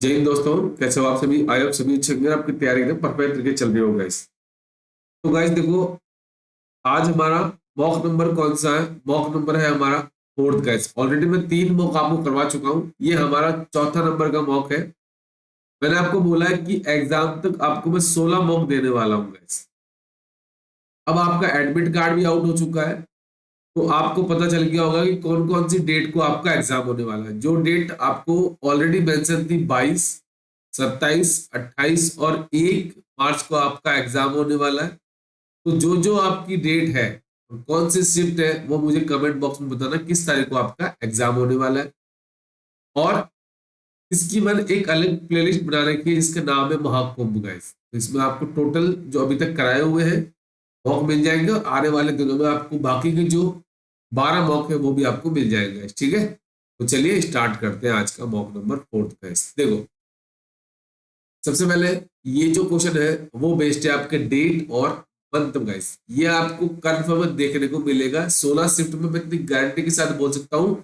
जय हिंद दोस्तों, कैसे हो आप सभी। आई होप सभी अच्छे होंगे। आपकी तैयारी एकदम परफेक्ट तरीके चल रही हो गाइस। तो गाइस देखो, आज हमारा मॉक नंबर कौन सा है। मॉक नंबर है हमारा फोर्थ गाइस। ऑलरेडी मैं 3 मॉक आपको करवा चुका हूँ, ये हमारा चौथा नंबर का मॉक है। मैंने आपको बोला है कि एग्जाम तक आपको मैं 16 मॉक देने वाला हूँ गाइस। अब आपका एडमिट कार्ड भी आउट हो चुका है, तो आपको पता चल गया होगा कि कौन कौन सी डेट को आपका एग्जाम होने वाला है। जो डेट आपको ऑलरेडी मेंशन थी 22, 27, 28 और 1 मार्च को आपका एग्जाम होने वाला है। तो जो जो आपकी डेट है और कौन सी शिफ्ट है वो मुझे कमेंट बॉक्स में बताना किस तारीख को आपका एग्जाम होने वाला है। और इसकी मैंने एक अलग प्लेलिस्ट बना रखी है जिसका नाम है महाकुंभ गाइस। तो इसमें आपको टोटल जो अभी तक कराए हुए हैं मॉक मिल जाएंगे, और आने वाले दिनों में आपको बाकी के जो 12 मॉक है वो भी आपको मिल जाएंगे। ठीक है, तो चलिए स्टार्ट करते हैं आज का मॉक नंबर फोर्थ गाइस। देखो, सबसे पहले ये जो क्वेश्चन है वो बेस्ड है आपके डेट और मंथ गाइस। ये आपको कंफर्म देखने को मिलेगा 16 शिफ्ट में। मैं इतनी गारंटी के साथ बोल सकता हूँ,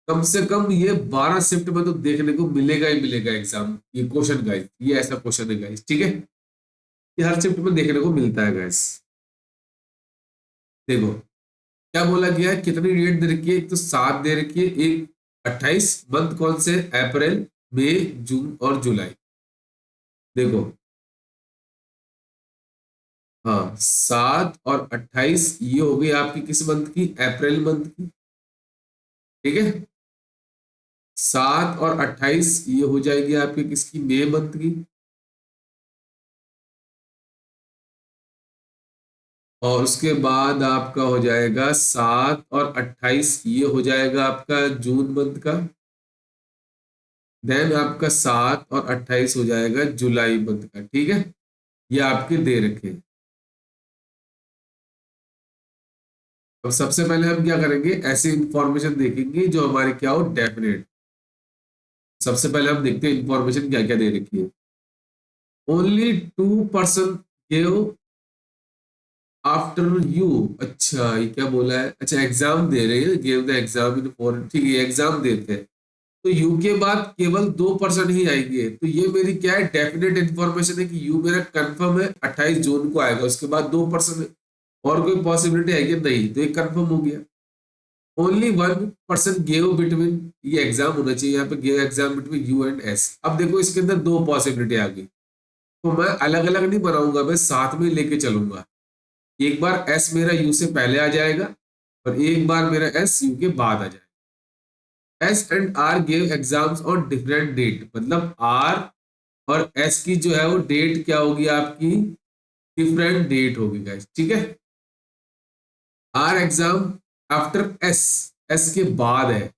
कम से कम ये 12 शिफ्ट में तो देखने को मिलेगा ही मिलेगा एग्जाम। ये क्वेश्चन गाइस, ये ऐसा क्वेश्चन है गाइस। ठीक है, ये हर शिफ्ट में देखने को मिलता है गाइस। देखो क्या बोला गया है, कितनी डेट दे रखी है। एक तो 7 दे रखी है, एक 28। मंथ कौन से, अप्रैल, मई, जून और जुलाई। देखो, हाँ 7 और 28 ये हो गई आपकी किस मंथ की, अप्रैल मंथ की। ठीक है, 7 और 28 ये हो जाएगी आपकी किसकी, मई मंथ की। और उसके बाद आपका हो जाएगा 7 और 28 ये हो जाएगा आपका जून मंथ का। देन आपका 7 और 28 हो जाएगा जुलाई मंथ का। ठीक है, ये आपके दे रखे हैं। अब सबसे पहले हम क्या करेंगे, ऐसी इंफॉर्मेशन देखेंगे जो हमारी क्या हो, डेफिनेट। सबसे पहले हम देखते हैं इंफॉर्मेशन क्या क्या दे रखी है। Only 2% gave after you. अच्छा, ये क्या बोला है। अच्छा, एग्जाम दे रहे हैं, give the exam in foreign. ठीक है, एग्जाम देते हैं तो यू के बाद केवल 2% ही आएंगे। तो ये मेरी क्या है, डेफिनेट इंफॉर्मेशन है कि यू मेरा कंफर्म है 28 जून को आएगा। उसके बाद 2% और कोई पॉसिबिलिटी आएगी नहीं, तो ये कंफर्म हो गया। ओनली 1% गेव बिटवीन, ये एग्जाम होना चाहिए यहाँ पे, gave exam between you and S. अब देखो इसके अंदर 2 पॉसिबिलिटी आ गई, तो मैं अलग अलग नहीं बनाऊंगा, मैं साथ में लेके चलूंगा। एक बार एस मेरा यू से पहले आ जाएगा और एक बार मेरा एस यू के बाद आ जाएगा। S and R give exams on different date, मतलब आर और एस की जो है वो डेट क्या होगी आपकी, डिफरेंट डेट होगी गाइस। ठीक है, R exam after S, S के बाद है।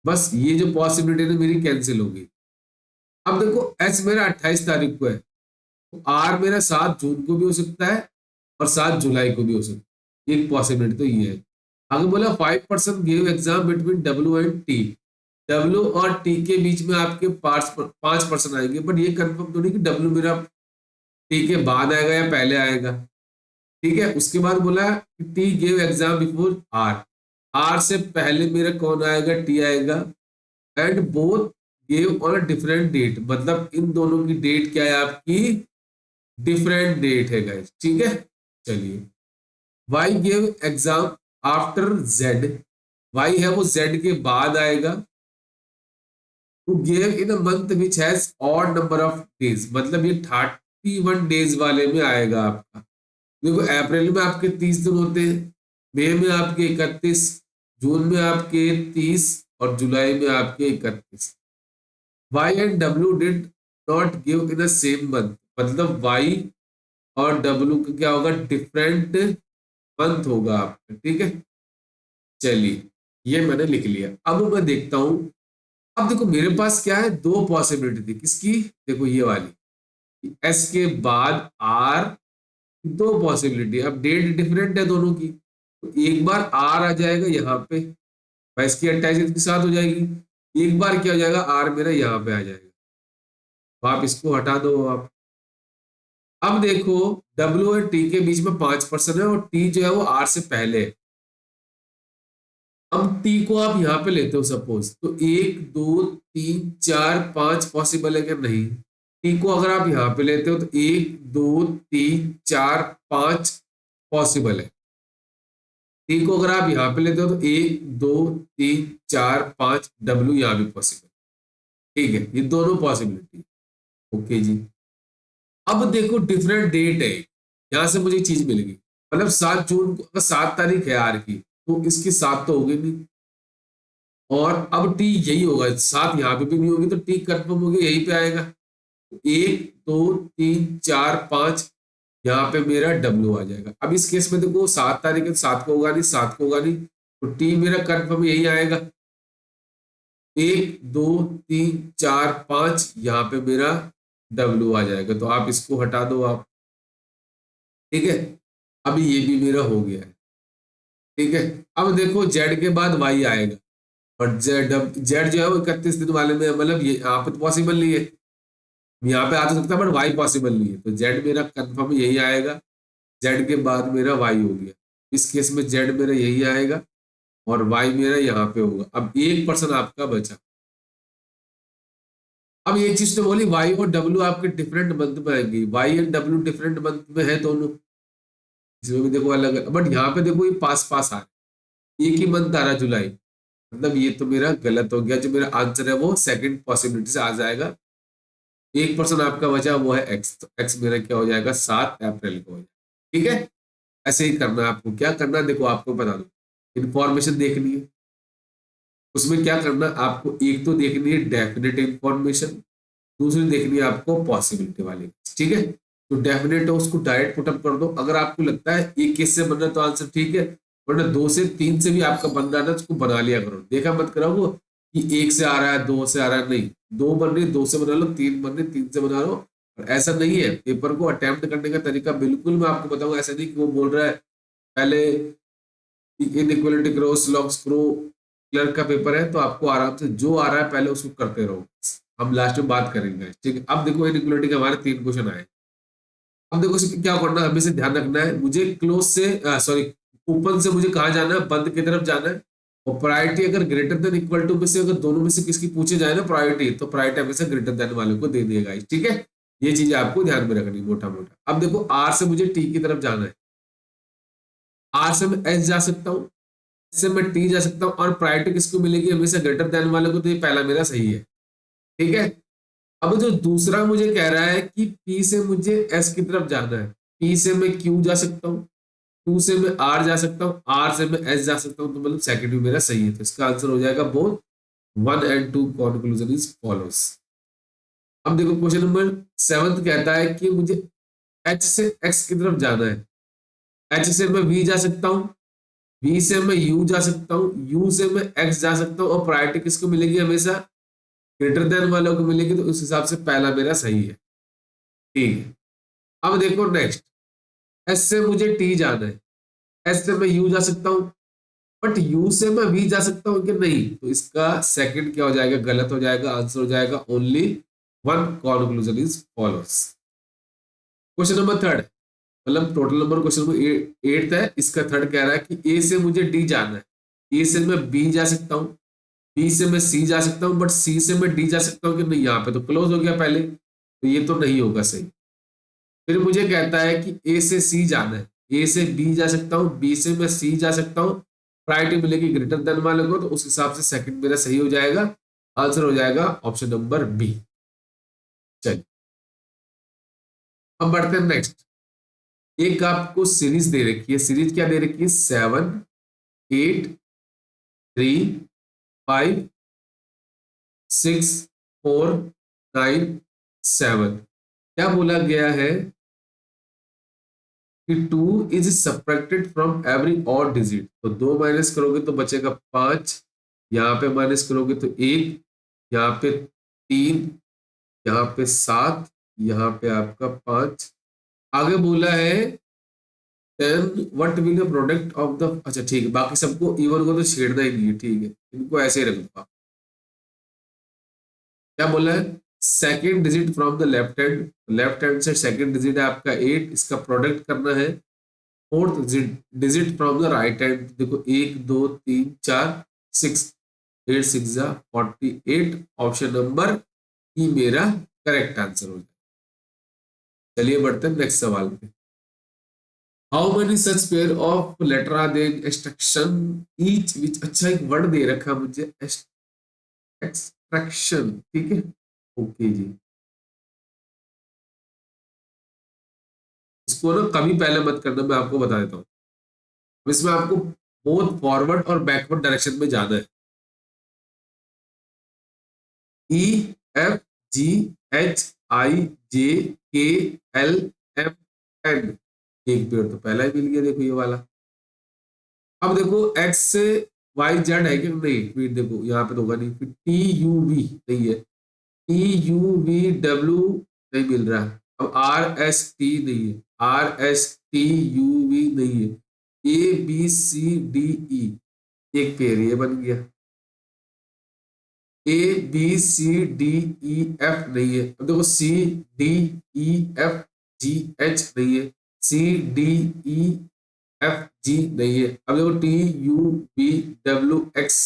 बस ये जो पॉसिबिलिटी है मेरी कैंसिल होगी। अब देखो एस मेरा 28 तारीख को है, तो आर मेरा 7 जून को भी हो सकता है और 7 जुलाई को भी हो सकता है। एक पॉसिबिलिटी तो ये है। आगे बोला 5% give exam between W and T. W और टी के बीच में आपके 5% आएंगे, बट ये कंफर्म तो नहीं कि डब्ल्यू मेरा टी के बाद आएगा या पहले आएगा। ठीक है, उसके बाद बोला कि T give exam before R. R से पहले मेरा कौन आएगा, टी आएगा। And both give on a different date, मतलब इन दोनों की डेट क्या है आपकी, डिफरेंट डेट है गाइस। ठीक है, चलिए Y give exam after Z. Y है वो जेड के बाद आएगा। To give in a month which has odd number of days, मतलब ये 31 डेज वाले में आएगा आपका। देखो अप्रैल में आपके 30 दिन होते हैं, मई में आपके 31, जून में आपके 30 और जुलाई में आपके 31। Y and W did not give in the same month, मतलब वाई और डब्ल्यू का क्या होगा, डिफरेंट मंथ होगा आपका। ठीक है, चलिए ये मैंने लिख लिया। अब मैं देखता हूं। अब देखो मेरे पास क्या है, 2 पॉसिबिलिटी थी किसकी, देखो ये वाली, एस के बाद आर। 2 पॉसिबिलिटी, अब डेट डिफरेंट है दोनों की, तो एक बार आर आ जाएगा यहाँ पे, 22 की 28 इसके साथ हो जाएगी। एक बार क्या हो जाएगा, आर मेरा यहाँ पे आ जाएगा। तो आप इसको हटा दो आप। अब देखो डब्ल्यू और टी के बीच में 5% है और टी जो है वो आर से पहले है। अब टी को आप यहाँ पे लेते हो सपोज, तो 1 2 3 4 5 पॉसिबल है क्या? नहीं। टी को अगर आप यहाँ पे लेते हो तो 1 2 3 4 5 पॉसिबल है। टी को अगर आप यहाँ पे लेते हो तो 1 2 3 4 5 डब्ल्यू यहाँ भी पॉसिबल। ठीक है, ये दोनों पॉसिबिलिटी। ओके जी। अब देखो डिफरेंट डेट है, यहाँ से मुझे चीज मिल गई। मतलब 7 जून को, अगर 7 तारीख है आर की, तो इसकी 7 तो होगी नहीं, और अब टी यही होगा, 7 यहाँ पे भी नहीं होगी, तो टी कंफर्म होगी यहीं पे आएगा। 1 2 3 4 5 यहाँ पे मेरा डब्ल्यू आ जाएगा। अब इस केस में देखो 7 तारीख है, 7 को होगा नहीं, 7 को होगा नहीं, तो टी मेरा कंफर्म यही आएगा। 1 2 3 4 5 यहाँ पे मेरा डब्ल्यू आ जाएगा, तो आप इसको हटा दो आप। ठीक है, अभी ये भी मेरा हो गया है। ठीक है, अब देखो जेड के बाद वाई आएगा, और जेड जेड जो है वो 31 दिन वाले में, मतलब ये यहाँ पे तो पॉसिबल नहीं है, यहाँ पे आ तो सकता है बट वाई पॉसिबल नहीं है, तो जेड मेरा कंफर्म यही आएगा। जेड के बाद मेरा वाई हो गया, इस केस में जेड मेरा यही आएगा और वाई मेरा यहाँ पे होगा। अब 1% आपका बचा। अब ये चीज तो बोली वाई और डब्ल्यू आपके डिफरेंट मंथ में आएंगी, Y and W different month में है दोनों, इसमें भी देखो अलग है, बट यहाँ पे देखो ये पास पास आ रहा है, एक ही मंथ आ रहा है जुलाई, मतलब ये तो मेरा गलत हो गया। जो मेरा आंसर है वो सेकंड पॉसिबिलिटी से आ जाएगा। 1% आपका बचा, वो है एक्स, तो एक्स मेरा क्या हो जाएगा? 7 अप्रैल को हो जाएगा। ठीक है, ऐसे ही करना है आपको। क्या करना है देखो, आपको बता दो, इंफॉर्मेशन देखनी है, उसमें क्या करना है आपको, एक तो देखनी है डेफिनेट इंफॉर्मेशन, दूसरी देखनी है आपको पॉसिबिलिटी वाली। ठीक है, तो डेफिनेट है उसको डायरेक्ट पुटअप कर दो, अगर आपको लगता है एक केस से बन रहा है तो आंसर ठीक है, वरना 2 से 3 से भी आपका बन रहा है ना, उसको बना लिया करो। देखा मत करो कि 1 से आ रहा है, 2 से आ रहा है, नहीं, 2 बन रही, 2 से बना लो, 3 बन रही, 3 से बना लो। और ऐसा नहीं है, पेपर को अटेम्प्ट करने का तरीका बिल्कुल मैं आपको बताऊंगा, ऐसा नहीं कि वो बोल रहा है पहले इनइक्वालिटी करो, लॉग्स करो, क्लर्क का पेपर है तो आपको आराम से जो आ रहा है पहले उसको करते रहो, हम लास्ट में बात करेंगे। ठीक है, अब देखो इनइक्वालिटी के हमारे 3 क्वेश्चन आए। अब देखो इसमें क्या करना है, हमें से ध्यान रखना है, मुझे क्लोज से सॉरी ओपन से मुझे कहाँ जाना है? बंद की तरफ जाना है। और प्रायोरिटी अगर ग्रेटर देन इक्वल टू में से, अगर दोनों में से किसकी पूछे जाए ना प्रायोरिटी, तो प्रायोरिटी हमेशा ग्रेटर देन वाले को दे दिएगा। ठीक है, ये चीज आपको ध्यान में रखनी मोटा मोटा। अब देखो आर से मुझे टी की तरफ जाना है, आर से मैं एस जा सकता हूँ, एस से मैं टी जा सकता हूँ, और प्रायोरिटी किसको मिलेगी? हमेशा ग्रेटर देन वाले को, तो ये पहला मेरा सही है। ठीक है, अब जो दूसरा मुझे कह रहा है कि पी से मुझे एस की तरफ जाना है, पी से मैं क्यू जा सकता हूँ, क्यू से मैं आर जा सकता हूँ, आर से मैं एस जा सकता हूँ, तो मतलब सेकंड भी मेरा सही है, तो इसका आंसर हो जाएगा both 1 and 2 conclusion is follows. अब देखो क्वेश्चन नंबर 7 कहता है कि मुझे एच से एक्स की तरफ जाना है, एच से मैं वी जा सकता हूँ, वी से मैं यू जा सकता हूँ, यू से मैं एक्स जा सकता हूँ, और प्रायोरिटी किसको मिलेगी? हमेशा ग्रेटर देन वालों को मिलेगी, तो उस हिसाब से पहला मेरा सही है। ठीक है, अब देखो नेक्स्ट, एस से मुझे टी जाना है, एस से मैं यू जा सकता हूँ, बट यू से मैं वी जा सकता हूँ कि नहीं? तो इसका सेकंड क्या हो जाएगा? गलत हो जाएगा, आंसर हो जाएगा only 1 conclusion is follows. Question number 3, मतलब टोटल नंबर क्वेश्चन नंबर 8 है, इसका थर्ड कह रहा है कि ए से मुझे डी जाना है, ए से मैं बी जा सकता हूँ, बी से मैं सी जा सकता हूँ, बट सी से मैं डी जा सकता हूँ कि नहीं? यहाँ पे तो क्लोज हो गया पहले, तो ये तो नहीं होगा सही। फिर मुझे कहता है कि ए से सी जाना है, ए से बी जा सकता हूँ, बी से मैं सी जा सकता हूँ, प्रायोरिटी मिलेगी ग्रेटर देन वाले को, तो उस हिसाब से सेकंड मेरा सही हो जाएगा, आंसर हो जाएगा ऑप्शन नंबर बी। चलिए अब बढ़ते हैं नेक्स्ट। एक आपको सीरीज दे रखी है, सीरीज क्या दे रखी है? 7 8 3 5 6 4 9 7। क्या बोला गया है कि 2 is subtracted from every odd digit, तो 2 माइनस करोगे तो बचेगा 5, यहाँ पे माइनस करोगे तो 1, यहाँ पे 3, यहाँ पे 7, यहाँ पे आपका 5। आगे बोला है then what will the product of the, अच्छा ठीक है, बाकी सबको इवन को तो छेड़ना ही नहीं है, ठीक है, इनको ऐसे ही रखूंगा। क्या बोला है? Second digit from the left hand, left hand से सेकेंड डिजिट है आपका 8, इसका प्रोडक्ट करना है, fourth digit from the right hand. देखो 1 2 3 4 6, 8 6 48, ऑप्शन नंबर ई मेरा करेक्ट आंसर हो जाए। चलिए बढ़ते हैं नेक्स्ट सवाल पे। How many such pair of letter are there in extraction each which. अच्छा एक वर्ड दे रखा है मुझे, एक्सट्रैक्शन, ठीक है, ओके जी। इसको ना कभी पहले मत करना, मैं आपको बता देता हूँ। इसमें आपको बोथ फॉरवर्ड और बैकवर्ड डायरेक्शन में जाना है। ई F G H I J K L M N. एक पेड़ तो पहला ही मिल गया, देखो ये वाला। अब देखो एक्स से वाई जेड है कि नहीं, फिर देखो यहाँ पे तो होगा नहीं, फिर टी यू वी नहीं है, टी यू वी डब्ल्यू नहीं मिल रहा है, अब आर एस टी नहीं है, R S T U V नहीं है, ए बी सी डी ई, एक पेड़ ये बन गया। A B C D E F नहीं है, अब देखो C D E F G H नहीं है, सी डी ई एफ जी नहीं है, अब देखो T U V W X,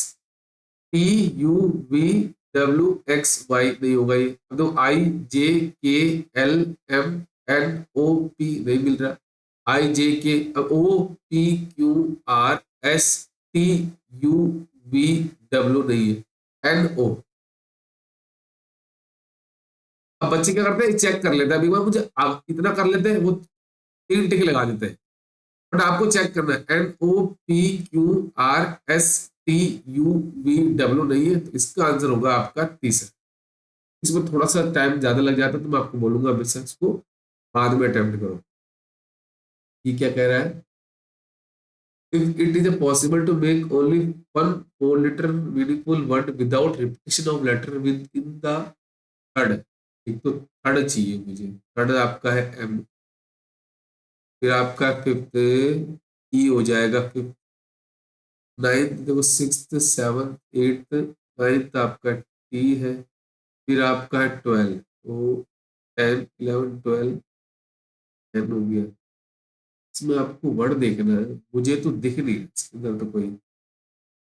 T U V W X Y नहीं होगा ये, अब देखो I J K L M N O P नहीं मिल रहा, आई जे के, अब O P Q R S T U V W नहीं है, एन ओ। अब बच्चे क्या करते हैं, चेक कर लेते हैं, अभी मुझे आप इतना कर लेते हैं, वो 3 टिक लगा देते हैं, बट आपको चेक करना है, N O P Q R S T U V W नहीं है, तो इसका आंसर होगा आपका तीसरा। इसमें थोड़ा सा टाइम ज्यादा लग जाता है, तो मैं आपको बोलूंगा हमेशा इसको बाद में अटेम्प्ट करो। ये क्या कह रहा है, if it is possible to make only one 4 letter meaningful word without repetition of letter within the third. एक तो थर्ड चाहिए मुझे, थर्ड आपका है एम, फिर आपका फिफ्थ ई हो जाएगा, फिफ्थ नाइन्थ देखो, सिक्स सेवन्थ एट्थ नाइन्थ आपका टी है, फिर आपका है 12, तो 10 11 12 10 हो गया। इसमें आपको वर्ड देखना है, मुझे तो दिख नहीं रहा इसके अंदर तो कोई।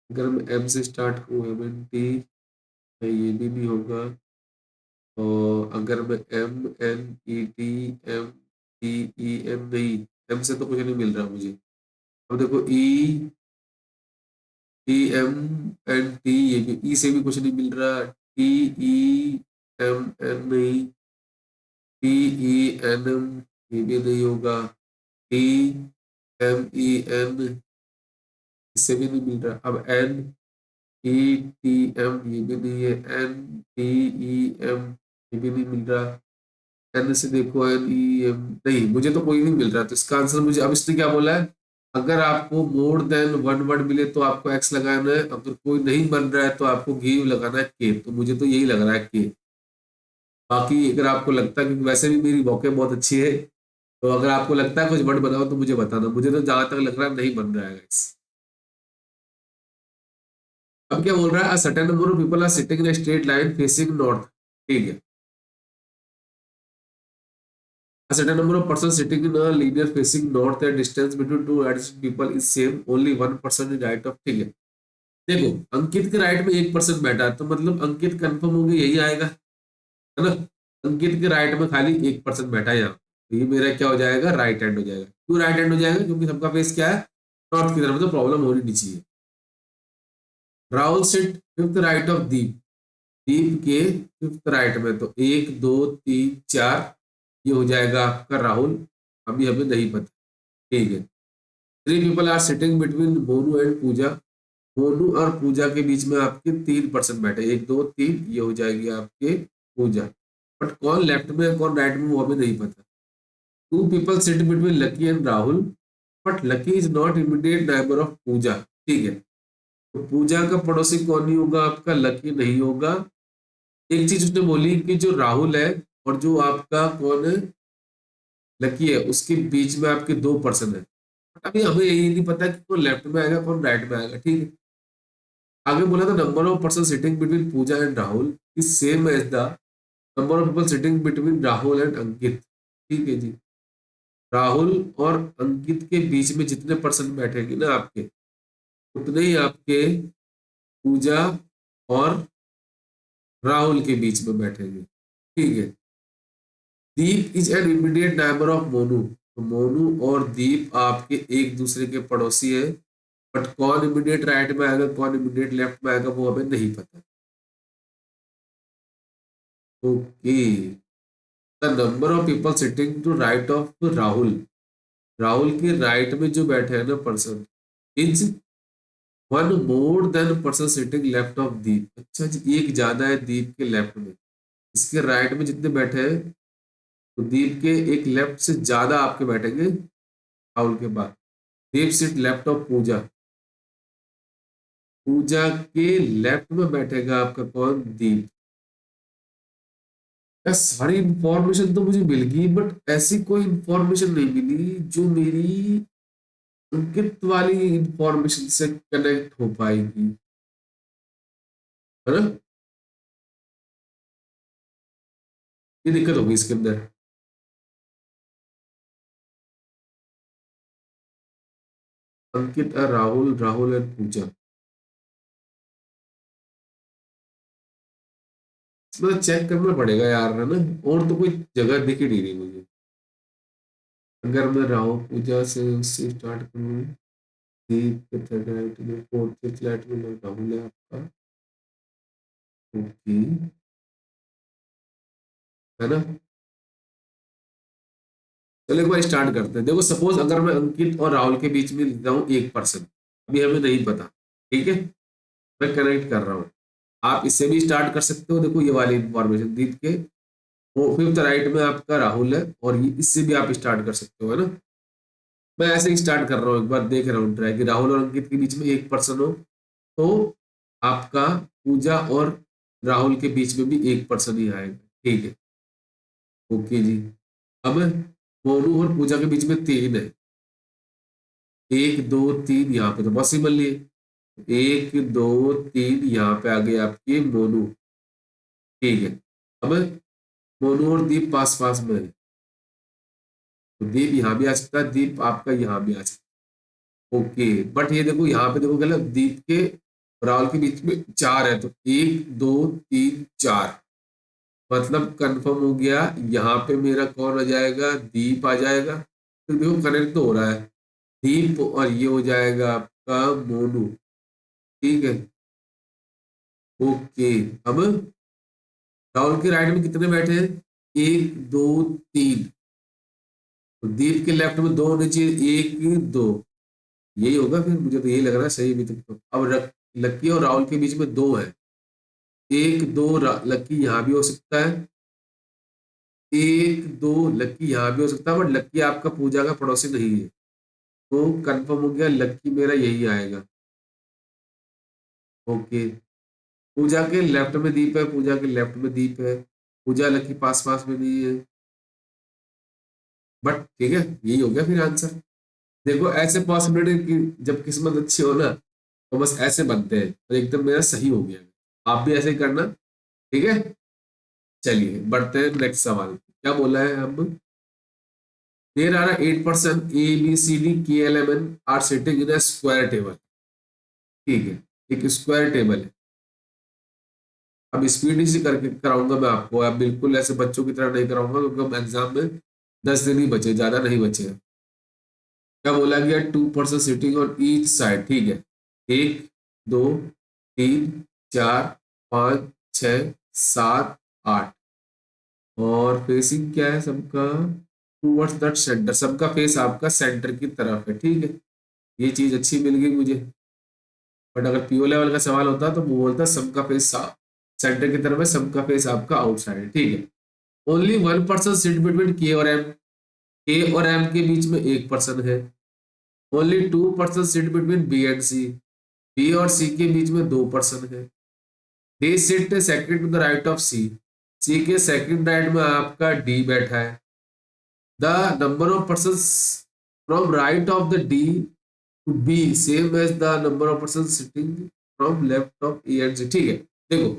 अगर मैं एम से स्टार्ट करूँ, एम एन टी, ये भी नहीं होगा, और अगर मैं M N E T M T E M नहीं, एम से तो कुछ नहीं मिल रहा मुझे। अब देखो E T M N T, ये भी ई से भी कुछ नहीं मिल रहा, टी ई एम एन नहीं, टी ई एन एम ये भी नहीं होगा, टी एम ई एन इससे भी नहीं मिल रहा, अब एन ई टी एम ये भी नहीं है, एन टी ई एम ये भी नहीं मिल रहा, एन से देखो एन ई एम नहीं, मुझे तो कोई नहीं मिल रहा, तो इसका आंसर मुझे, अब इसने क्या बोला है, अगर आपको मोर देन वन वर्ड मिले तो आपको एक्स लगाना है, अगर कोई नहीं बन रहा है तो आपको गिव लगाना है के, तो मुझे तो यही लग रहा है के। बाकी अगर आपको लगता है, क्योंकि वैसे भी मेरी वॉके बहुत अच्छी है, तो अगर आपको लगता है कुछ वर्ड बनाओ तो मुझे बताना, मुझे तो जहां तक लग रहा है नहीं बन रहा है guys। अब क्या बोल रहा है, certain number of people are sitting in straight line facing north, ठीक है, a certain number of persons sitting in a linear facing north and distance between two adjacent people is same, only one person is right of, ठीक है। देखो अंकित के right में एक person बैठा है, तो मतलब अंकित कंफर्म होगी यही आएगा, है ना, अंकित के राइट में खाली एक पर्सन बैठा है यहाँ, तो ये मेरा क्या हो जाएगा, राइट हैंड हो जाएगा। क्यों राइट हैंड हो जाएगा, क्योंकि सबका फेस क्या है, नॉर्थ की तरफ, तो प्रॉब्लम होनी नहीं चाहिए। Rahul sit fifth right of Deep, Deep के फिफ्थ राइट में, तो 1 2 3 4 ये हो जाएगा आपका राहुल, अभी हमें नहीं पता, ठीक है। 3 people are sitting between Monu and Pooja, Monu और पूजा के बीच में आपके 3 पर्सन बैठे, 1 2 3 ये हो जाएगी आपके पूजा, बट कौन लेफ्ट में है कौन राइट में वो हमें नहीं पता। 2 people sit between Lucky and Rahul, but Lucky is not immediate neighbour of Pooja, ठीक है, तो पूजा का पड़ोसी कौन नहीं होगा, आपका लकी नहीं होगा। एक चीज उसने बोली कि जो राहुल है और जो आपका कौन है, लकी है, उसके बीच में आपके 2 पर्सन है, अभी हमें यही नहीं पता कि कौन लेफ्ट में आएगा कौन राइट में आएगा, ठीक है। आगे बोला था number of person sitting between Pooja and Rahul is same as the number of people sitting between Rahul and Ankit, ठीक है जी। राहुल और अंकित के बीच में जितने पर्सन बैठेंगे ना आपके, उतने ही आपके पूजा और राहुल के बीच में बैठेंगे। ठीक है। Deep is an immediate neighbour of Monu, तो मोनू और दीप आपके एक दूसरे के पड़ोसी है, बट कौन इमीडिएट राइट में आएगा कौन इमीडिएट लेफ्ट में आएगा वो हमें नहीं पता। Okay. The number of people sitting to right of Rahul, Rahul के राइट में जो बैठे हैं ना person, is one more than person sitting left of Deep. अच्छा जी, एक ज्यादा है दीप के लेफ्ट में। इसके राइट में जितने बैठे हैं, तो दीप के एक लेफ्ट से ज्यादा आपके बैठेंगे राहुल के बाद। दीप सिट लेफ्ट ऑफ पूजा, पूजा के लेफ्ट में बैठेगा आपका कौन, दीप। यार सारी इंफॉर्मेशन तो मुझे मिल गई, बट ऐसी कोई इंफॉर्मेशन नहीं मिली जो मेरी अंकित वाली इंफॉर्मेशन से कनेक्ट हो पाएगी, है ना। ये दिक्कत होगी इसके अंदर। अंकित और राहुल, राहुल और पूजा, इसमें चेक करना पड़ेगा यार, है ना। और तो कोई जगह दिख ही नहीं रही मुझे। अगर मैं राहुल पूजा से उससे स्टार्ट करूँ, दीप के थर्ड राइट में फोर्थ फ्लैट में राहुल है आपका। ओके, है ना। चलो एक बार स्टार्ट करते हैं। देखो सपोज अगर मैं अंकित और राहुल के बीच में लेता हूँ एक पर्सन, अभी हमें नहीं पता, ठीक है, मैं कनेक्ट कर रहा हूँ। आप इससे भी स्टार्ट कर सकते हो। देखो ये वाली इंफॉर्मेशन दीप के वो फिफ्थ राइट में आपका राहुल है, और ये इससे भी आप स्टार्ट कर सकते हो, है ना। मैं ऐसे ही स्टार्ट कर रहा हूँ, एक बार देख रहा हूँ ट्राई कि राहुल और अंकित के बीच में एक पर्सन हो, तो आपका पूजा और राहुल के बीच में भी एक पर्सन ही आएगा। ठीक है। ओके जी। अब मोनू और पूजा के बीच में तीन है, एक दो तीन, यहाँ पे तो पॉसिबल नहीं है। एक दो तीन, यहाँ पे आ गए आपके मोनू। ठीक है। अब मोनू और दीप पास पास में है, तो दीप यहाँ भी आ सकता है, दीप आपका यहाँ भी आ सकता है। ओके, बट ये देखो यहाँ पे देखो गलत, दीप के और राहुल के बीच में चार है, तो एक दो तीन चार, मतलब कंफर्म हो गया। यहाँ पे मेरा कौन आ जाएगा, दीप आ जाएगा। तो देखो कनेक्ट तो हो रहा है, दीप और ये हो जाएगा आपका मोनू। ठीक है। ओके। अब राहुल के राइट में कितने बैठे हैं, एक दो तीन, तो दीप के लेफ्ट में दो होने चाहिए, एक दो, यही होगा फिर, मुझे तो यही लग रहा है सही अभी तक तो। अब लक्की और राहुल के बीच में दो है, एक दो लक्की यहाँ भी हो सकता है, एक दो लक्की यहाँ भी हो सकता है, बट लक्की आपका पूजा का पड़ोसी नहीं है, तो कंफर्म हो गया लक्की मेरा यही आएगा। ओके। पूजा के लेफ्ट में दीप है, पूजा के लेफ्ट में दीप है, पूजा लक्की पास पास में नहीं है, बट ठीक है, यही हो गया फिर आंसर। देखो ऐसे पॉसिबिलिटी की जब किस्मत अच्छी हो ना, तो बस ऐसे बनते हैं, और एकदम मेरा सही हो गया। आप भी ऐसे ही करना। ठीक है। चलिए बढ़ते हैं नेक्स्ट सवाल। क्या बोला है अब, there are 8% ABCDKLMN are sitting in a square table. ठीक है, एक स्क्वायर टेबल है। अब स्पीड इसी करके कराऊंगा मैं आपको, अब बिल्कुल ऐसे बच्चों की तरह नहीं कराऊंगा, क्योंकि अब एग्जाम में 10 दिन ही बचे, ज्यादा नहीं बचे। क्या बोला गया, 2% सिटिंग ऑन ईच साइड। ठीक है, एक दो तीन चार पाँच छ सात आठ, और फेसिंग क्या है सबका, टूवर्ड्स दैट सेंटर, सबका फेस आपका सेंटर की तरफ है। ठीक है, ये चीज अच्छी मिल गई मुझे। बट अगर पीओ लेवल का सवाल होता तो वो बोलता सबका फेस सेंटर की तरफ है, सबका फेस आपका आउटसाइड है। ठीक है। ओनली 1% सिट बिटवीन के और एम, के और एम के बीच में एक पर्सन है। Only 2% sit between B and C, B और सी के बीच में दो पर्सन है। They sit second to the right of C, C के सेकंड राइट में आपका डी बैठा है। The number of person from right of the D to B same as the number of person sitting from left of A and C. ठीक है। देखो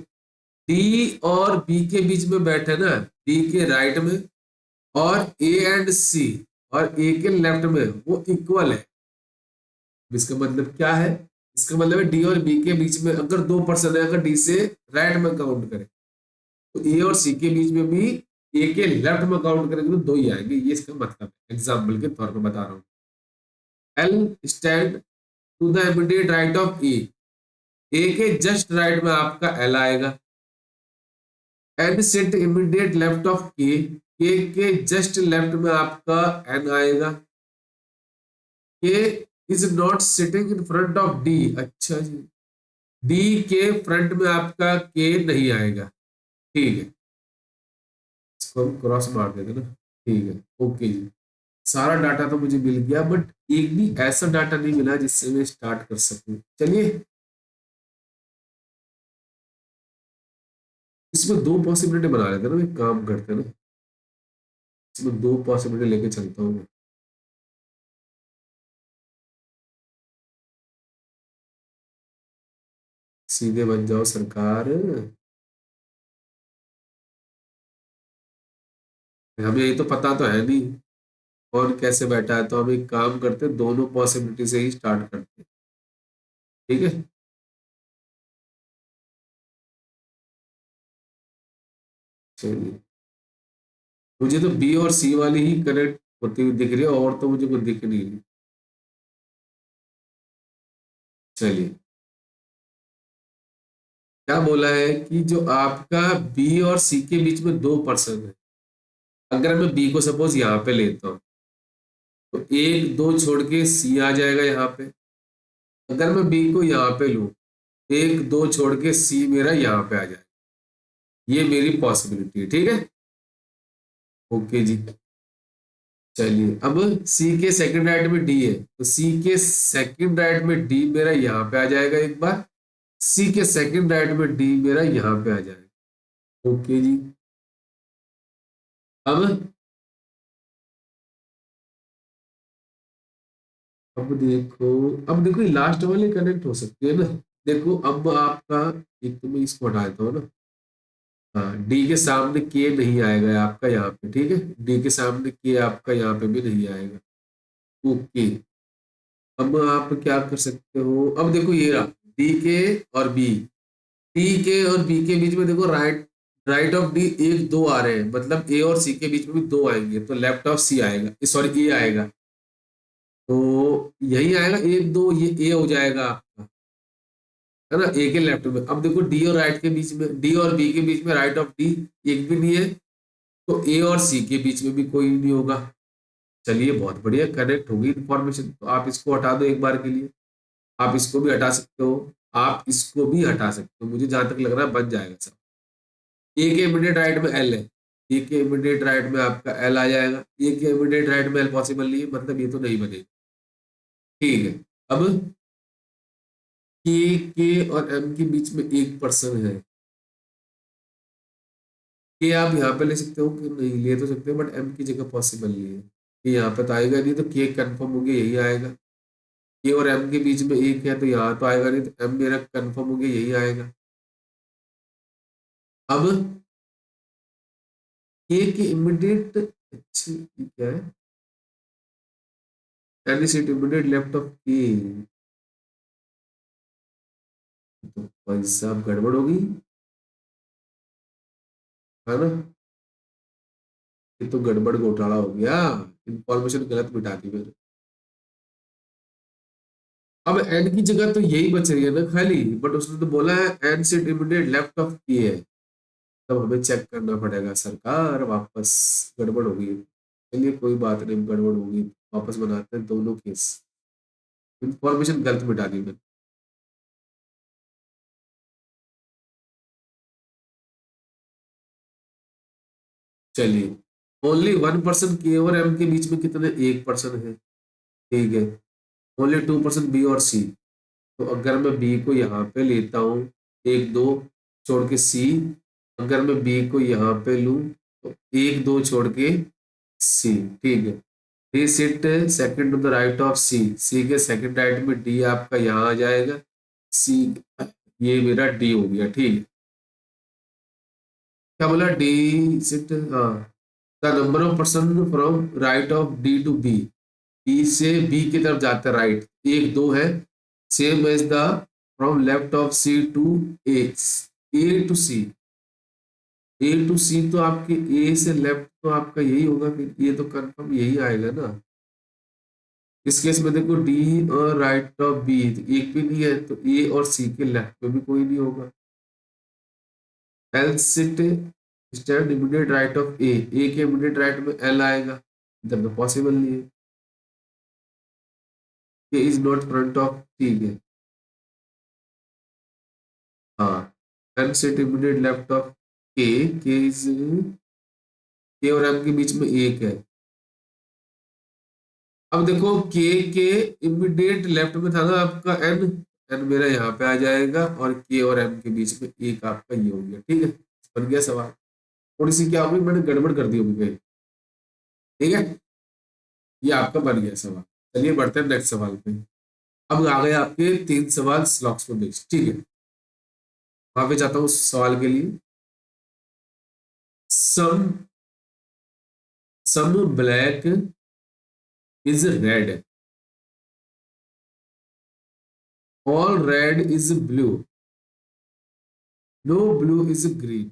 D और B के बीच में बैठे ना, डी के राइट में, और ए एंड सी और ए के लेफ्ट में वो इक्वल है। इसका मतलब क्या है? इसका मतलब है डी और बी के बीच में अगर 2% है, अगर डी से राइट में काउंट करें तो ए और सी के बीच में भी ए के लेफ्ट में काउंट करेंगे तो 2 ही आएंगे। ये इसका मतलब है, एग्जाम्पल के तौर पर बता रहा हूँ। L stand to the immediate right of A, A के जस्ट राइट में आपका एल आएगा। N sit immediate left of K just left में आपका एन आएगा। K is not sitting in front of D, अच्छा जी, डी के फ्रंट में आपका के नहीं आएगा। ठीक है, इसको हम क्रॉस मार देते ना। ठीक है, ओके जी। सारा डाटा तो मुझे मिल गया, बट एक भी ऐसा डाटा नहीं मिला जिससे मैं स्टार्ट कर सकूं। चलिए, इसमें दो पॉसिबिलिटी बना लेते हैं ना, एक काम करते हैं ना, इसमें दो पॉसिबिलिटी लेके चलता हूँ। सीधे बन जाओ सरकार, हमें ये तो पता तो है नहीं कौन कैसे बैठा है, तो हम एक काम करते हैं, दोनों पॉसिबिलिटी से ही स्टार्ट करते हैं। ठीक है, चलिए। मुझे तो बी और सी वाली ही कनेक्ट होती हुई दिख रही है, और तो मुझे कोई दिख नहीं रही। चलिए, क्या बोला है कि जो आपका बी और सी के बीच में 2% है, अगर मैं बी को सपोज यहाँ पे लेता हूँ तो 1 2 छोड़ के सी आ जाएगा यहाँ पे। अगर मैं बी को यहाँ पे लूँ, 1 2 छोड़ के सी मेरा यहाँ पे आ जाएगा। ये मेरी पॉसिबिलिटी है, ठीक है। ओके जी। चलिए, अब सी के सेकंड राइट में डी है, तो सी के सेकंड राइट में डी मेरा यहाँ पे आ जाएगा एक बार, सी के सेकंड राइट में डी मेरा यहाँ पे आ जाएगा। ओके जी। अब अब देखो ये लास्ट वाले कनेक्ट हो सकते हैं ना। देखो अब आपका, एक तो मैं इसको हटा देता हूँ ना। हाँ, डी के सामने के नहीं आएगा आपका यहाँ पे, ठीक है, डी के सामने के आपका यहाँ पे भी नहीं आएगा। ओके, अब आप क्या कर सकते हो, अब देखो ये रहा डी के और बी, डी के और बी के बीच में देखो राइट, राइट ऑफ डी 1 2 आ रहे हैं, मतलब ए और सी के बीच में भी 2 आएंगे, तो लेफ्ट ऑफ सी आएगा, सॉरी ए आएगा। तो यही आएगा 1 2, ये ए हो जाएगा आपका, है ना, ए के लेफ्ट में। अब देखो डी और राइट के बीच में, डी और बी के बीच में राइट ऑफ डी एक भी नहीं है, तो ए और सी के बीच में भी कोई नहीं होगा। चलिए, बहुत बढ़िया, कनेक्ट होगी इंफॉर्मेशन। तो आप इसको हटा दो एक बार के लिए, आप इसको भी हटा सकते हो, आप इसको भी हटा सकते हो, मुझे जहां तक लग रहा है बन जाएगा सब। ए के इमीडिएट राइट में एल है, ए के इमीडिएट राइट में आपका एल आ जाएगा, ए के इमीडिएट राइट में एल पॉसिबल नहीं है, मतलब ये तो नहीं बनेगा। ठीक है, अब के और एम के बीच में 1% है, के आप यहाँ पे ले सकते हो कि नहीं ले तो सकते हो, बट एम की जगह पॉसिबल नहीं है, ये यहाँ पे तो आएगा नहीं, तो के कंफर्म हो गया यही आएगा। के और एम के बीच में 1 है, तो यहाँ तो आएगा नहीं, तो एम मेरा कंफर्म हो गया यही आएगा। अब के इमीडिएट, अच्छा ये क्या है, any seat immediate left of के, तो भाई साहब गड़बड़ होगी, है ना, ये तो गड़बड़ घोटाला हो गया, इंफॉर्मेशन गलत मिटा दी मैंने। अब एन की जगह तो यही बच रही है ना खाली, बट उसने तो बोला है N seat immediate left of K है, तब हमें चेक करना पड़ेगा सरकार, वापस गड़बड़ होगी। चलिए कोई बात नहीं, गड़बड़ होगी, वापस बनाते हैं दोनों केस, इंफॉर्मेशन गलत मिटा दी मैंने। चलिए, ओनली 1% के और एम के बीच में कितने, 1% है, ठीक है। ओनली 2% बी और सी, तो अगर मैं बी को यहाँ पे लेता हूँ, 1 2 छोड़ के सी, अगर मैं बी को यहाँ पे लूँ तो 1 2 छोड़ के सी, ठीक है। D sit second to the right of C, C के सेकंड राइट में डी आपका यहाँ आ जाएगा, सी, ये मेरा डी हो गया, ठीक है। क्या बोला, डी सिट, हाँ, the number of person from right of D to B, E से बी की तरफ जाता है राइट, एक दो है। Same as the from left of C to A, A to C, A to C तो आपके ए से लेफ्ट तो आपका यही होगा, फिर ये तो कंफर्म यही आएगा ना। इस केस में देखो डी और राइट ऑफ बी एक भी नहीं है, तो ए और सी के लेफ्ट में भी कोई नहीं होगा। L sit stand immediate right of A के इमीडिएट राइट में एल आएगा, इधर तो पॉसिबल नहीं है। के इज नॉट फ्रंट ऑफ, ठीक है, हाँ। M sit immediate left of K is, K और एम के बीच में एक है। अब देखो के इमीडिएट लेफ्ट में था ना आपका एन, एन मेरा यहाँ पे आ जाएगा, और के और एम के बीच में एक आपका ये हो गया, ठीक है। बन गया सवाल। थोड़ी सी क्या होगी, मैंने गड़बड़ कर दी होगी कहीं, ठीक है। ये आपका बन गया सवाल। चलिए बढ़ते हैं नेक्स्ट सवाल पे। अब आ गए आपके 3 सवाल स्लॉक्स में बेस्ड, ठीक है। वहां पे जाता हूँ उस सवाल के लिए। Some some black is red, all red is blue, no blue is green,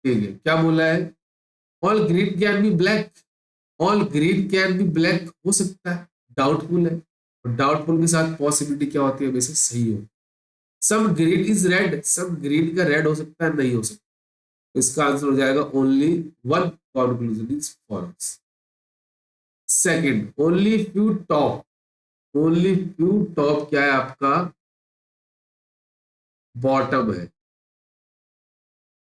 ठीक है। क्या बोला है, all green can be black, all green can be black हो सकता है, डाउटफुल है। और डाउटफुल के साथ पॉसिबिलिटी क्या होती है, वैसे सही हो। Some green is red, some green का रेड हो सकता है, नहीं हो सकता। इसका आंसर हो जाएगा only one, conclusion is false. Second, only few top, only few top क्या है आपका, बॉटम है।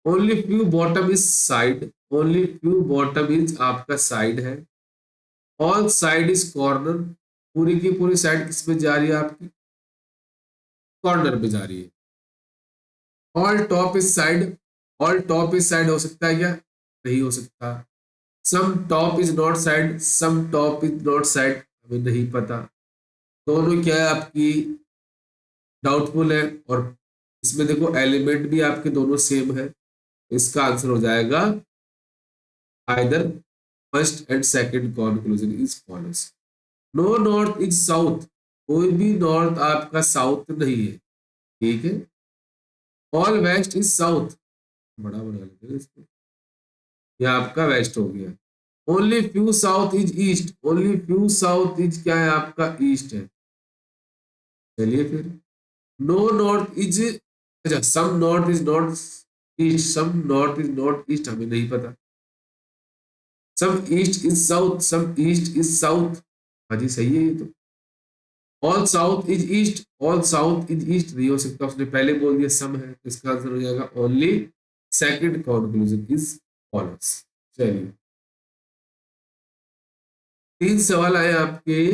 Only few bottom is side, only few bottom is आपका साइड है। ऑल साइड इज कॉर्नर, पूरी की पूरी साइड किस में जा रही है आपकी, कॉर्नर पे जा रही है। All top is side, all top is side हो सकता है क्या, नहीं हो सकता। Some top is not side, some top is not side, हमें नहीं पता। दोनों क्या है आपकी, डाउटफुल है। और इसमें देखो एलिमेंट भी आपके दोनों सेम है। इसका आंसर हो जाएगा either first and second, conclusion is follows. No north is south, कोई भी नॉर्थ आपका साउथ नहीं है, ठीक है। ऑल वेस्ट इज साउथ, बड़ा बना लेते हैं इसको, यह आपका वेस्ट हो गया। Only few south is east, only few south is क्या है आपका, ईस्ट है। चलिए फिर, नो नॉर्थ इज, अच्छा some north is north east, some north is north east, हमें नहीं पता। Some east is south, some east is south, हाँ जी सही है ये तो। All south is east, all south is east नहीं हो सकता, उसने पहले बोल दिया सम है, तो इसका आंसर हो जाएगा only second, conclusion is follows. चलिए 3 सवाल आए आपके।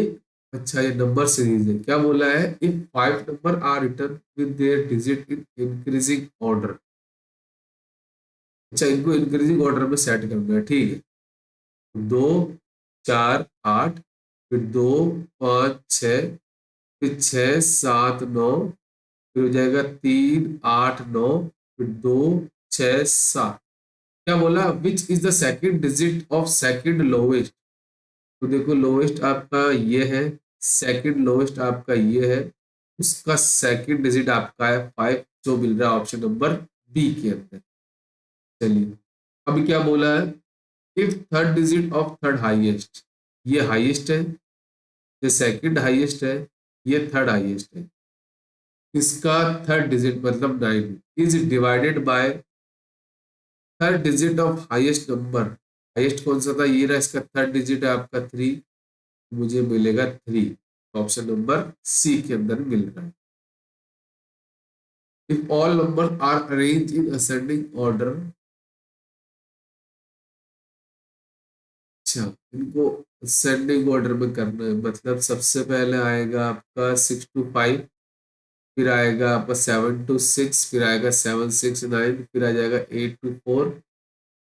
अच्छा ये नंबर सीरीज है, क्या बोला है, if 5 number are return with their digit in increasing order. अच्छा इनको इंक्रीजिंग ऑर्डर में सेट करना है, ठीक है। 2 4 8, फिर 2 5 6, फिर 6 7 9, फिर हो जाएगा 3 8 9, फिर 2 6 7। क्या बोला, which is the second digit of second lowest. तो देखो लोवेस्ट आपका ये है, सेकंड लोवेस्ट आपका ये है, उसका सेकंड डिजिट आपका है 5, जो मिल रहा है ऑप्शन नंबर बी के अंदर। चलिए अभी क्या बोला है, if third digit of third highest, ये हाईएस्ट है, ये सेकंड हाईएस्ट है, ये थर्ड हाईएस्ट है, इसका थर्ड डिजिट मतलब 9 is divided by third digit of highest number. Highest कौन सा था, ये रहा, इसका थर्ड डिजिट है आपका 3, मुझे मिलेगा 3, ऑप्शन नंबर सी के अंदर मिल रहा है। If all number are arrange in ascending order, अच्छा इनको असेंडिंग ऑर्डर में करना है, मतलब सबसे पहले आएगा आपका 6 to 5, फिर आएगा आपका 7 to 6, फिर आएगा 7 6 9, फिर आ जाएगा 8 to 4,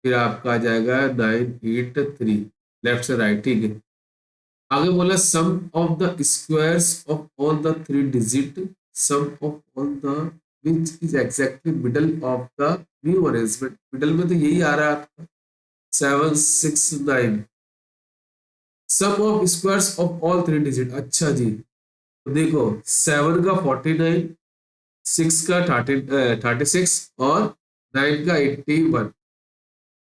फिर आपका आ जाएगा 9 8 3, लेफ्ट से राइट, ठीक है। आगे बोला sum of the squares of all the 3 digit, sum of all the which is exactly middle of the new arrangement. Middle में तो यही आ रहा है आपका, 769 sum of squares of all three digit. अच्छा जी, तो देखो 7 का 49, 6 का 36 और 9 का 81।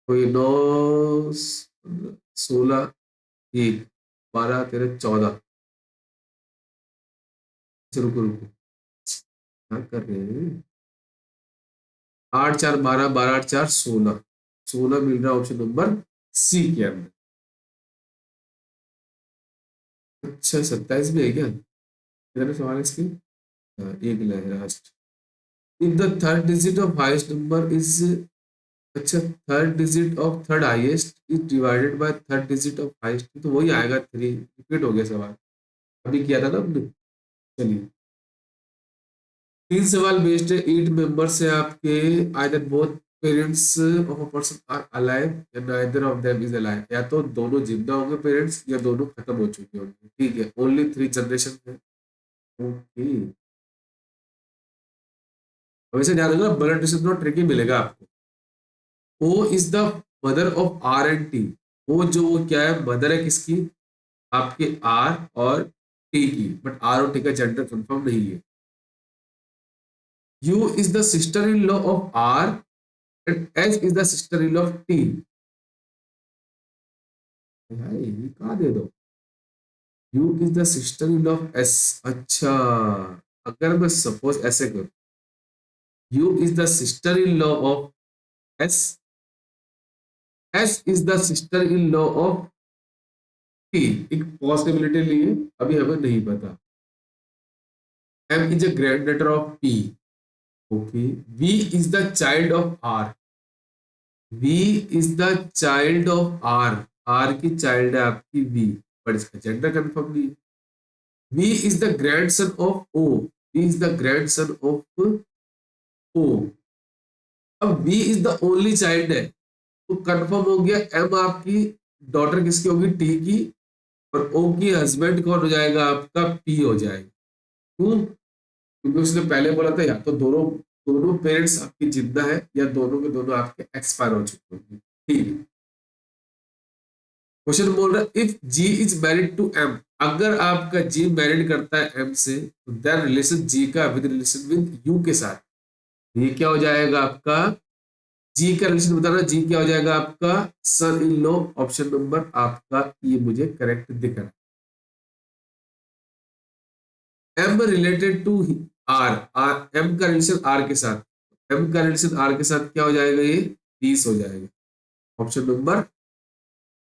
तो ये 9, 16, 1, 12, 13, 14। रुको रुको, क्या कर रहे हैं? 8 4 12, 12 8 4 16। 16 मिल रहा है ऑप्शन नंबर सी के अंदर। अच्छा 27 में है क्या? कितने सवाल है इसके? हाँ, एक last. If the third digit of highest number is, अच्छा third digit of third highest is divided by third digit of highest, तो वही आएगा 3। रिपीट हो गया सवाल, अभी किया था ना हमने। चलिए, 3 सवाल बेस्ड है, 8 मेंबर्स है आपके। Either both parents of a person are alive या neither of them is alive, या तो दोनों जिंदा होंगे पेरेंट्स या दोनों खत्म हो चुके होंगे। ठीक है, ओनली 3 जनरेशन है। ओके, वैसे ध्यान रखना ब्लड रिलेशन थोड़ा ट्रिकी मिलेगा आपको। O is the mother of R and T. वो जो वो क्या है, मदर है किसकी? आपके आर और टी की, बट आर और टी का जेंडर कंफर्म नहीं है। U is the sister in law of R and S is the sister in law of T. भाई ये कहा दे दो, U is the sister in law of S. अच्छा, अगर मैं सपोज ऐसे करूं, U is the sister in law of S, S is the sister in law of T, एक पॉसिबिलिटी लिए, अभी हमें नहीं पता। M is a granddaughter of P. Okay, V is the child of R. V is the child of R. R की child है आपकी V, पर इसका जेंडर कंफर्म नहीं है। V is the grandson of O. V is the grandson of O. अब V is the only child है, तो कंफर्म हो गया एम आपकी डॉटर किसकी होगी? टी की। और ओ की हस्बैंड कौन हो जाएगा? आपका पी हो जाएगा। क्यों? क्योंकि उसने पहले बोला था या तो दोनों दोनों पेरेंट्स आपकी जिंदा है या दोनों के दोनों आपके एक्सपायर हो चुके होंगे। ठीक है, क्वेश्चन बोल रहा है if G is married to M. अगर आपका जी मैरिड करता है एम से, तो देन रिलेशन जी का विद रिलेशन विद यू के साथ, ये क्या हो जाएगा आपका? जी का रिलेशन बताना, जी क्या हो जाएगा आपका? Son in law. Option number आपका ये मुझे करेक्ट दिख रहा है। M related to R, R M का रिलेशन आर के साथ, एम का रिलेशन आर के साथ क्या हो जाएगा? ये 30 हो जाएगा। ऑप्शन नंबर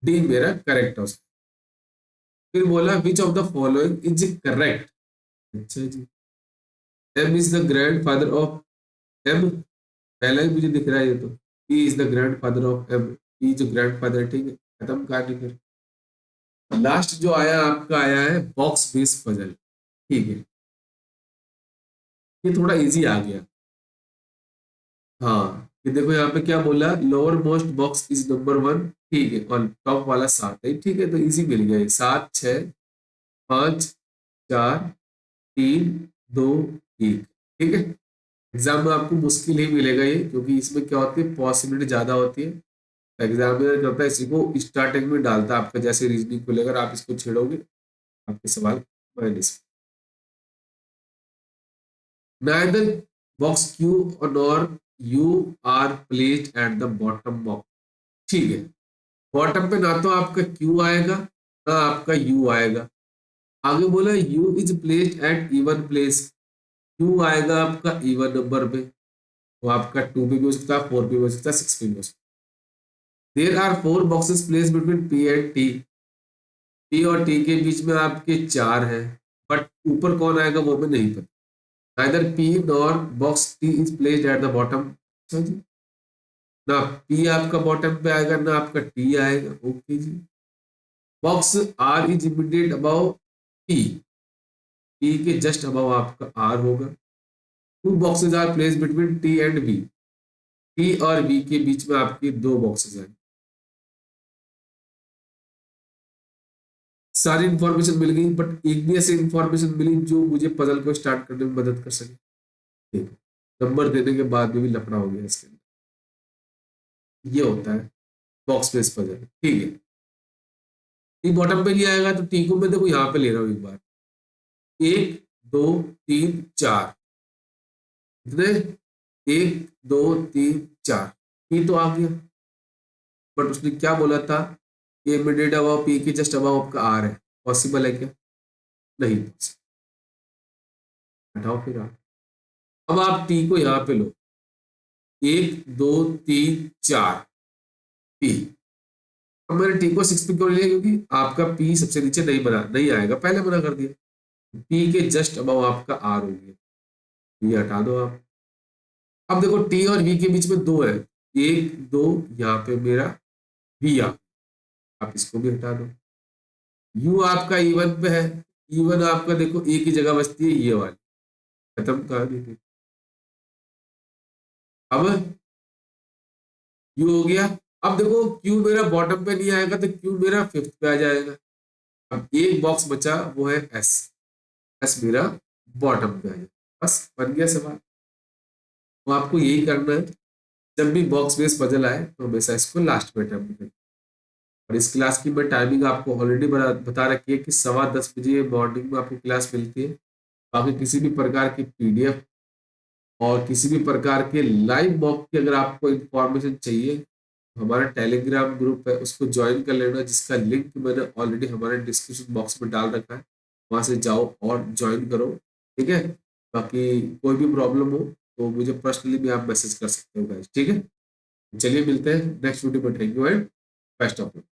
डी मेरा करेक्ट है। फिर बोला which of the following is correct. अच्छा जी, M is the grandfather of M, पहला ही मुझे दिख रहा है ये तो। E is the grandfather of M, E जो ग्रैंड फादर, ठीक है, खत्म कहानी। फिर लास्ट जो आया आपका आया है बॉक्स बेस पजल। ठीक है, ये थोड़ा इजी आ गया। हाँ, ये देखो यहाँ पे क्या बोला, lower most box is number 1। ठीक है, और टॉप वाला 7 है। ठीक है, तो इजी मिल गया ये। 7 6 5 4 3 2 1। ठीक है, एग्जाम में आपको मुश्किल ही मिलेगा ये, क्योंकि इसमें क्या होती है, पॉसिबिलिटी ज्यादा होती है। एग्जामिनर करता है इसी को स्टार्टिंग में डालता है आपका, जैसे रीजनिंग को लेकर आप इसको छेड़ोगे आपके सवाल minus. neither box q nor u are placed at the bottom box। ठीक है, बॉटम पे ना तो आपका q आएगा ना आपका u आएगा। आगे बोला u is placed at even place, q आएगा आपका इवन नंबर पे, तो आपका 2 पे भी हो सकता है, 4 पे भी हो सकता है, 6 पे भी हो सकता है। There are 4 boxes place between p and t। p और t के बीच में आपके 4 हैं, बट ऊपर कौन आएगा वो भी नहीं पता। neither p nor box t is placed at the bottom। अच्छा जी, ना p आपका बॉटम पे आएगा ना आपका t आएगा। ओके जी, box r is immediate above p, p के जस्ट अबव आपका r होगा। Two boxes are place between t and b। t और b के बीच में आपके 2 बॉक्सेस हैं। सारी इंफॉर्मेशन मिल गई, बट एक भी ऐसी इंफॉर्मेशन मिली जो मुझे पजल को स्टार्ट करने में मदद कर सके। ठीक है, नंबर देने के बाद में भी लफड़ा हो गया इसके अंदर, ये होता है। बॉक्स बेस पजल, ठीक है। टी बॉटम पे नहीं आएगा तो टी को मैं देखो यहाँ पे ले रहा हूँ एक बार, 1 2 3 4, कितने, 1 2 3 4, पी तो आ गया। बट उसने क्या बोला था, कि इमीडिएट अबाव पी के जस्ट अबाव आपका आर है, पॉसिबल है क्या, नहीं possible। हटाओ फिर आर। अब आप टी को यहाँ पे लो, 1 2 3 4 पी। अब मैंने टी को 6 पे क्यों लिया, क्योंकि आपका पी सबसे नीचे नहीं आएगा, पहले मना कर दिया। पी के जस्ट अबाव आपका आर हो गया, ये हटा दो आप। अब देखो टी और वी के बीच में 2 है, 1 2, यहाँ पे मेरा वी आप इसको भी हटा दो। यू आपका E1 पे है, E1 आपका देखो एक ही जगह बचती है, ये वाली, खत्म कहानी थी। अब क्यू हो गया। अब देखो क्यू मेरा बॉटम पे नहीं आएगा तो क्यू मेरा फिफ्थ पे आ जाएगा। अब एक बॉक्स बचा, वो है एस, एस मेरा बॉटम पे आ जाएगा। बस बन गया सवाल। तो आपको यही करना है, जब भी बॉक्स बेस पजल आए तो हमेशा इसको लास्ट में अटेम्प्ट करें। और इस क्लास की मैं टाइमिंग आपको ऑलरेडी बता रखी है कि 10:15 मॉर्निंग में आपको क्लास मिलती है। बाकी किसी भी प्रकार की पीडीएफ और किसी भी प्रकार के लाइव मॉक की अगर आपको इंफॉर्मेशन चाहिए, तो हमारा टेलीग्राम ग्रुप है, उसको ज्वाइन कर लेना, जिसका लिंक मैंने ऑलरेडी हमारे डिस्क्रिप्शन बॉक्स में डाल रखा है। वहां से जाओ और ज्वाइन करो, ठीक है। बाकी कोई भी प्रॉब्लम हो तो मुझे पर्सनली भी आप मैसेज कर सकते हो गाइस, ठीक है। चलिए मिलते हैं नेक्स्ट वीडियो में। Thank you and best of luck.